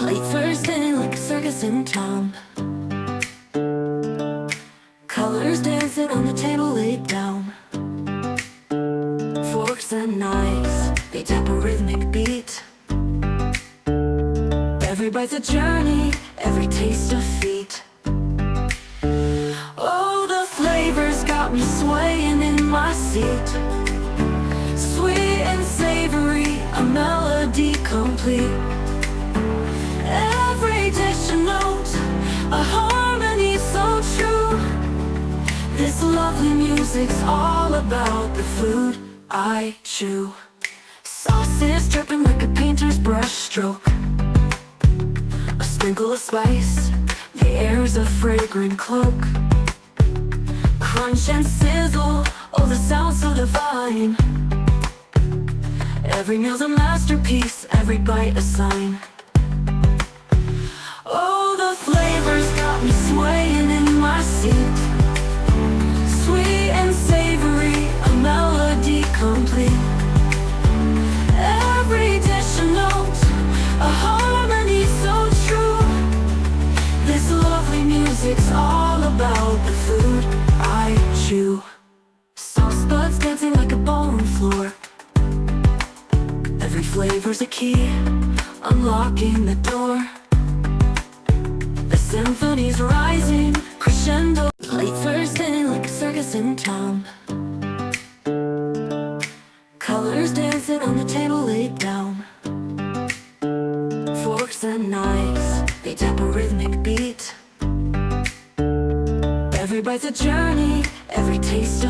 Late Thursday like a circus in town. Colors dancing on the table laid down. Forks and knives, they tap a rhythmic beat. Every bite's a journey, every taste a feat. Oh, the flavors got me swaying in my seat. Sweet and savory, a melody complete. Every dish a note, a harmony so true. This lovely music's all about the food I chew. Sauces dripping like a painter's brush stroke. A sprinkle of spice, the air's a fragrant cloak. Crunch and sizzle, oh the sound so divine. Every meal's a masterpiece, every bite a sign. Oh, the flavors got me swaying in my seat. Sweet and savory, a melody complete. Every dish a note, a harmony so true. This lovely music's all about the food I chew. Sauce buds dancing like a ballroom floor. Every flavor's a key, unlocking the door. The symphony's rising, crescendo. Late Thursday like a circus in town.